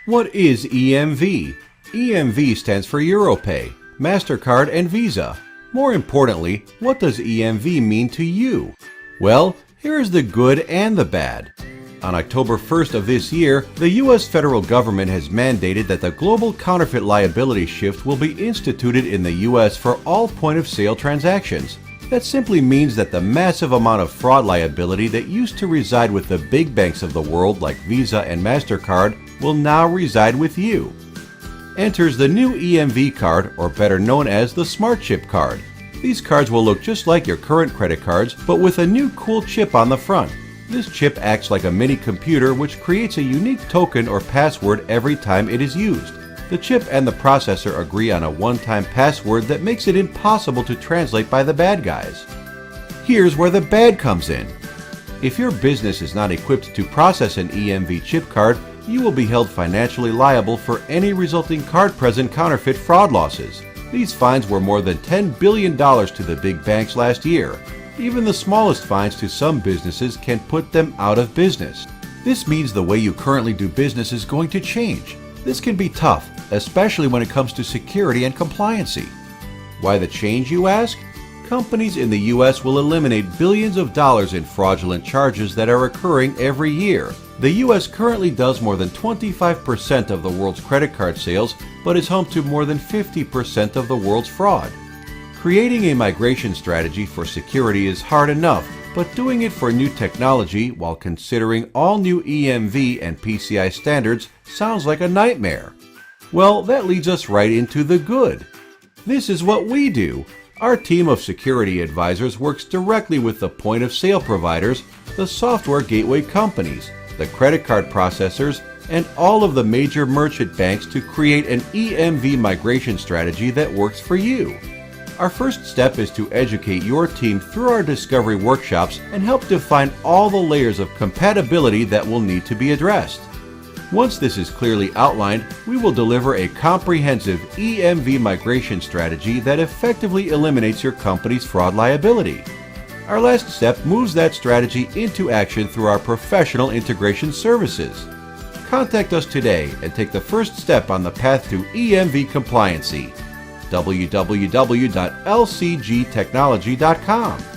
What is EMV? EMV stands for EuroPay, MasterCard, and Visa. More importantly, what does EMV mean to you? Well, here is the good and the bad. On October 1st of this year, the U.S. federal government has mandated that the global counterfeit liability shift will be instituted in the U.S. for all point-of-sale transactions. That simply means that the massive amount of fraud liability that used to reside with the big banks of the world like Visa and MasterCard will now reside with you. Enters the new EMV card, or better known as the Smart Chip card. These cards will look just like your current credit cards, but with a new cool chip on the front. This chip acts like a mini computer which creates a unique token or password every time it is used. The chip and the processor agree on a one-time password that makes it impossible to translate by the bad guys. Here's where the bad comes in. If your business is not equipped to process an EMV chip card, you will be held financially liable for any resulting card-present counterfeit fraud losses. These fines were more than $10 billion to the big banks last year. Even the smallest fines to some businesses can put them out of business. This means the way you currently do business is going to change. This can be tough, especially when it comes to security and compliancy. Why the change, you ask? Companies in the U.S. will eliminate billions of dollars in fraudulent charges that are occurring every year. The U.S. currently does more than 25% of the world's credit card sales, but is home to more than 50% of the world's fraud. Creating a migration strategy for security is hard enough, but doing it for new technology while considering all new EMV and PCI standards sounds like a nightmare. Well, that leads us right into the good. This is what we do. Our team of security advisors works directly with the point-of-sale providers, the software gateway companies, the credit card processors, and all of the major merchant banks to create an EMV migration strategy that works for you. Our first step is to educate your team through our discovery workshops and help define all the layers of compatibility that will need to be addressed. Once this is clearly outlined, we will deliver a comprehensive EMV migration strategy that effectively eliminates your company's fraud liability. Our last step moves that strategy into action through our professional integration services. Contact us today and take the first step on the path to EMV compliancy. www.lcgtechnology.com